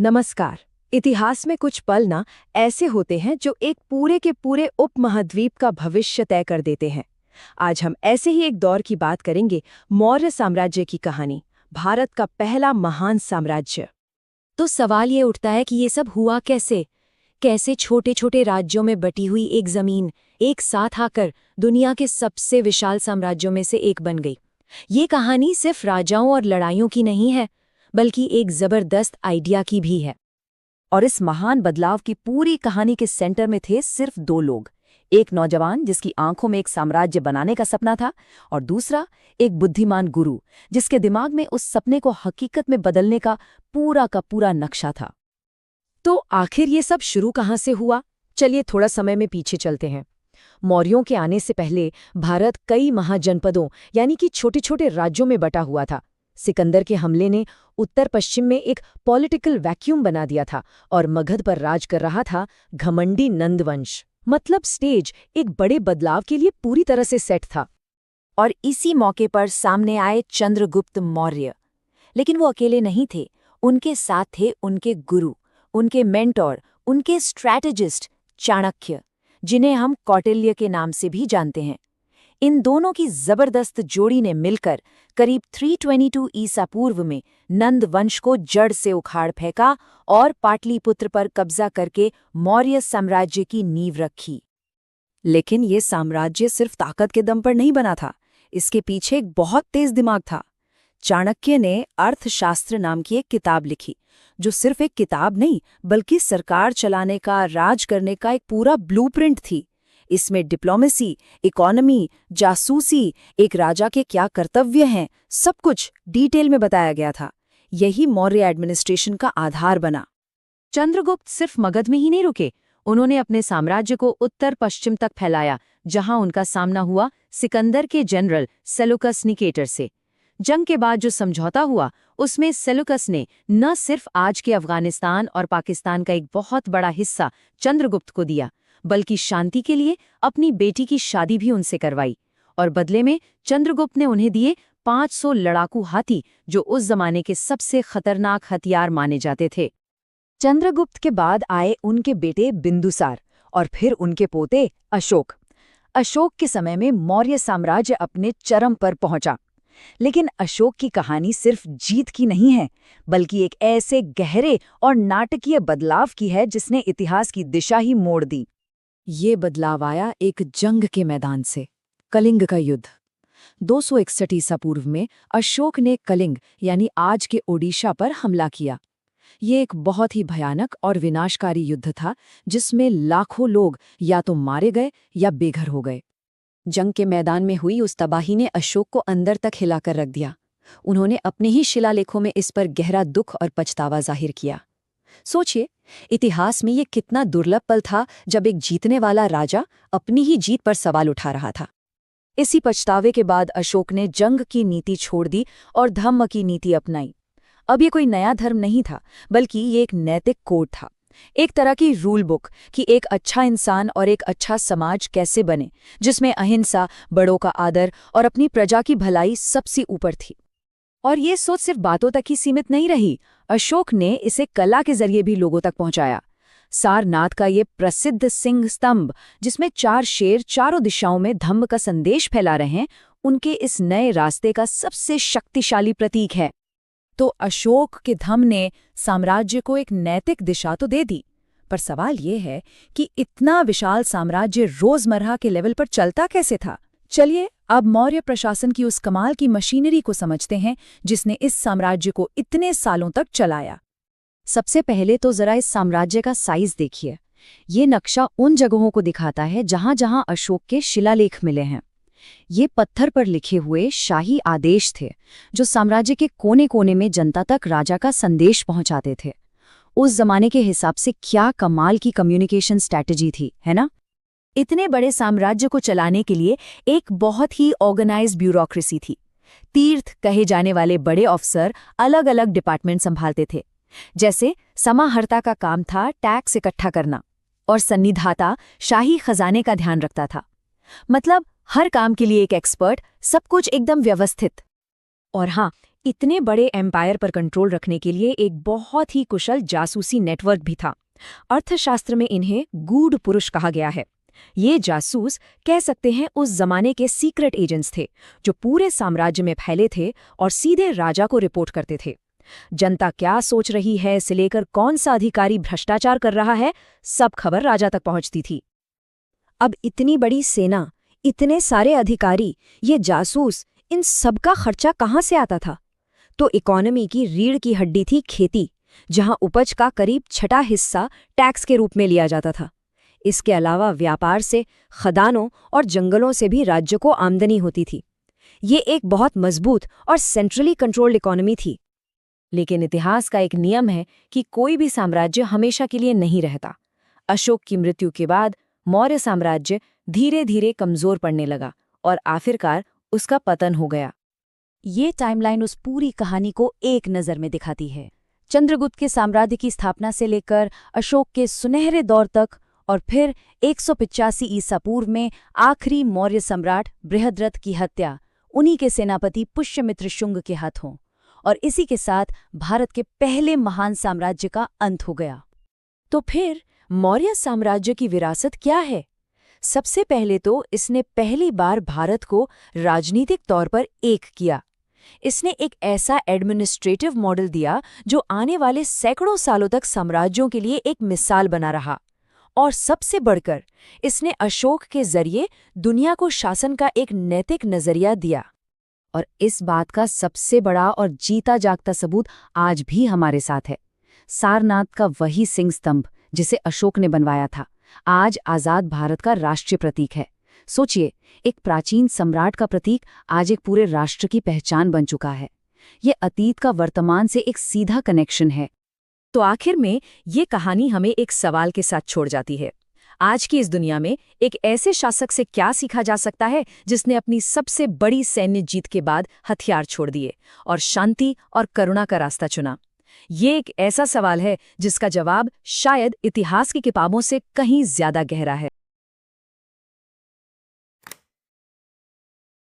नमस्कार। इतिहास में कुछ पल ना ऐसे होते हैं जो एक पूरे के पूरे उपमहाद्वीप का भविष्य तय कर देते हैं। आज हम ऐसे ही एक दौर की बात करेंगे, मौर्य साम्राज्य की कहानी, भारत का पहला महान साम्राज्य। तो सवाल ये उठता है कि ये सब हुआ कैसे? कैसे छोटे छोटे राज्यों में बटी हुई एक जमीन एक साथ आकर दुनिया के सबसे विशाल साम्राज्यों में से एक बन गई? ये कहानी सिर्फ राजाओं और लड़ाइयों की नहीं है, बल्कि एक जबरदस्त आइडिया की भी है। और इस महान बदलाव की पूरी कहानी के सेंटर में थे सिर्फ दो लोग। एक नौजवान जिसकी आंखों में एक साम्राज्य बनाने का सपना था, और दूसरा एक बुद्धिमान गुरु जिसके दिमाग में उस सपने को हकीकत में बदलने का पूरा नक्शा था। तो आखिर ये सब शुरू कहाँ से हुआ? चलिए थोड़ा समय में पीछे चलते हैं। मौर्यों के आने से पहले भारत कई महाजनपदों यानी कि छोटे छोटे राज्यों में बटा हुआ था। सिकंदर के हमले ने उत्तर पश्चिम में एक पॉलिटिकल वैक्यूम बना दिया था और मगध पर राज कर रहा था घमंडी नंदवंश। मतलब स्टेज एक बड़े बदलाव के लिए पूरी तरह से सेट था। और इसी मौके पर सामने आए चंद्रगुप्त मौर्य। लेकिन वो अकेले नहीं थे, उनके साथ थे उनके गुरु, उनके मेंटोर, उनके स्ट्रैटेजिस्ट चाणक्य, जिन्हें हम कौटिल्य के नाम से भी जानते हैं। इन दोनों की जबरदस्त जोड़ी ने मिलकर करीब 322 ईसा पूर्व में नंद वंश को जड़ से उखाड़ फेंका और पाटलिपुत्र पर कब्जा करके मौर्य साम्राज्य की नींव रखी। लेकिन ये साम्राज्य सिर्फ ताकत के दम पर नहीं बना था, इसके पीछे एक बहुत तेज दिमाग था। चाणक्य ने अर्थशास्त्र नाम की एक किताब लिखी, जो सिर्फ एक किताब नहीं बल्कि सरकार चलाने का, राज करने का एक पूरा ब्लूप्रिंट थी। इसमें डिप्लोमेसी, इकोनॉमी, जासूसी, एक राजा के क्या कर्तव्य हैं, सब कुछ डिटेल में बताया गया था। यही मौर्य एडमिनिस्ट्रेशन का आधार बना। चंद्रगुप्त सिर्फ मगध में ही नहीं रुके, उन्होंने अपने साम्राज्य को उत्तर पश्चिम तक फैलाया, जहां उनका सामना हुआ सिकंदर के जनरल सेलुकस निकेटर से। जंग के बाद जो समझौता हुआ, उसमें सेलुकस ने न सिर्फ आज के अफगानिस्तान और पाकिस्तान का एक बहुत बड़ा हिस्सा चंद्रगुप्त को दिया, बल्कि शांति के लिए अपनी बेटी की शादी भी उनसे करवाई। और बदले में चंद्रगुप्त ने उन्हें दिए 500 लड़ाकू हाथी, जो उस जमाने के सबसे खतरनाक हथियार माने जाते थे। चंद्रगुप्त के बाद आए उनके बेटे बिंदुसार और फिर उनके पोते अशोक। अशोक के समय में मौर्य साम्राज्य अपने चरम पर पहुंचा। लेकिन अशोक की कहानी सिर्फ जीत की नहीं है, बल्कि एक ऐसे गहरे और नाटकीय बदलाव की है जिसने इतिहास की दिशा ही मोड़ दी। ये बदलाव आया एक जंग के मैदान से, कलिंग का युद्ध। 261 ईसा पूर्व में अशोक ने कलिंग यानी आज के ओडिशा पर हमला किया। ये एक बहुत ही भयानक और विनाशकारी युद्ध था, जिसमें लाखों लोग या तो मारे गए या बेघर हो गए। जंग के मैदान में हुई उस तबाही ने अशोक को अंदर तक हिलाकर रख दिया। उन्होंने अपने ही शिलालेखों में इस पर गहरा दुख और पछतावा जाहिर किया। सोचिए, इतिहास में ये कितना दुर्लभ पल था जब एक जीतने वाला राजा अपनी ही जीत पर सवाल उठा रहा था। इसी पछतावे के बाद अशोक ने जंग की नीति छोड़ दी और धम्म की नीति अपनाई। अब ये कोई नया धर्म नहीं था, बल्कि ये एक नैतिक कोड था, एक तरह की रूल बुक कि एक अच्छा इंसान और एक अच्छा समाज कैसे बने, जिसमें अहिंसा, बड़ों का आदर और अपनी प्रजा की भलाई सबसे ऊपर थी। और ये सोच सिर्फ बातों तक ही सीमित नहीं रही, अशोक ने इसे कला के जरिए भी लोगों तक पहुंचाया। सारनाथ का ये प्रसिद्ध सिंह स्तंभ, जिसमें 4 शेर चारों दिशाओं में धम्म का संदेश फैला रहे हैं, उनके इस नए रास्ते का सबसे शक्तिशाली प्रतीक है। तो अशोक के धम्म ने साम्राज्य को एक नैतिक दिशा तो दे दी, पर सवाल ये है कि इतना विशाल साम्राज्य रोजमर्रा के लेवल पर चलता कैसे था? चलिए अब मौर्य प्रशासन की उस कमाल की मशीनरी को समझते हैं जिसने इस साम्राज्य को इतने सालों तक चलाया। सबसे पहले तो जरा इस साम्राज्य का साइज देखिए। ये नक्शा उन जगहों को दिखाता है जहां जहां अशोक के शिलालेख मिले हैं। ये पत्थर पर लिखे हुए शाही आदेश थे, जो साम्राज्य के कोने कोने में जनता तक राजा का संदेश पहुंचाते थे। उस जमाने के हिसाब से क्या कमाल की कम्युनिकेशन स्ट्रैटेजी थी, है ना? इतने बड़े साम्राज्य को चलाने के लिए एक बहुत ही ऑर्गेनाइज्ड ब्यूरोक्रेसी थी। तीर्थ कहे जाने वाले बड़े अफसर अलग अलग डिपार्टमेंट संभालते थे। जैसे समाहर्ता का काम था टैक्स इकट्ठा करना, और सन्निधाता शाही खजाने का ध्यान रखता था। मतलब हर काम के लिए एक एक्सपर्ट, सब कुछ एकदम व्यवस्थित। और हाँ, इतने बड़े एम्पायर पर कंट्रोल रखने के लिए एक बहुत ही कुशल जासूसी नेटवर्क भी था। अर्थशास्त्र में इन्हें गूढ़ पुरुष कहा गया है। ये जासूस कह सकते हैं उस जमाने के सीक्रेट एजेंट्स थे, जो पूरे साम्राज्य में फैले थे और सीधे राजा को रिपोर्ट करते थे। जनता क्या सोच रही है से लेकर कौन सा अधिकारी भ्रष्टाचार कर रहा है, सब खबर राजा तक पहुंचती थी। अब इतनी बड़ी सेना, इतने सारे अधिकारी, ये जासूस, इन सबका खर्चा कहाँ से आता था? तो इकोनॉमी की रीढ़ की हड्डी थी खेती, जहां उपज का करीब 6वां हिस्सा टैक्स के रूप में लिया जाता था। इसके अलावा व्यापार से, खदानों और जंगलों से भी राज्य को आमदनी होती थी। ये एक बहुत मजबूत और सेंट्रली कंट्रोल्ड इकोनॉमी थी। लेकिन इतिहास का एक नियम है कि कोई भी साम्राज्य हमेशा के लिए नहीं रहता। अशोक की मृत्यु के बाद मौर्य साम्राज्य धीरे धीरे कमजोर पड़ने लगा और आखिरकार उसका पतन हो गया। ये टाइमलाइन उस पूरी कहानी को एक नज़र में दिखाती है। चंद्रगुप्त के साम्राज्य की स्थापना से लेकर अशोक के सुनहरे दौर तक, और फिर 185 ईसा पूर्व में आखिरी मौर्य सम्राट बृहद्रथ की हत्या उन्हीं के सेनापति पुष्यमित्र शुंग के हाथों, और इसी के साथ भारत के पहले महान साम्राज्य का अंत हो गया। तो फिर मौर्य साम्राज्य की विरासत क्या है? सबसे पहले तो इसने पहली बार भारत को राजनीतिक तौर पर एक किया। इसने एक ऐसा एडमिनिस्ट्रेटिव मॉडल दिया जो आने वाले सैकड़ों सालों तक साम्राज्यों के लिए एक मिसाल बना रहा। और सबसे बढ़कर इसने अशोक के जरिए दुनिया को शासन का एक नैतिक नजरिया दिया। और इस बात का सबसे बड़ा और जीता जागता सबूत आज भी हमारे साथ है। सारनाथ का वही सिंह स्तंभ जिसे अशोक ने बनवाया था, आज आजाद भारत का राष्ट्रीय प्रतीक है। सोचिए, एक प्राचीन सम्राट का प्रतीक आज एक पूरे राष्ट्र की पहचान बन चुका है। ये अतीत का वर्तमान से एक सीधा कनेक्शन है। तो आखिर में ये कहानी हमें एक सवाल के साथ छोड़ जाती है। आज की इस दुनिया में एक ऐसे शासक से क्या सीखा जा सकता है जिसने अपनी सबसे बड़ी सैन्य जीत के बाद हथियार छोड़ दिए और शांति और करुणा का रास्ता चुना? ये एक ऐसा सवाल है जिसका जवाब शायद इतिहास की किताबों से कहीं ज्यादा गहरा है।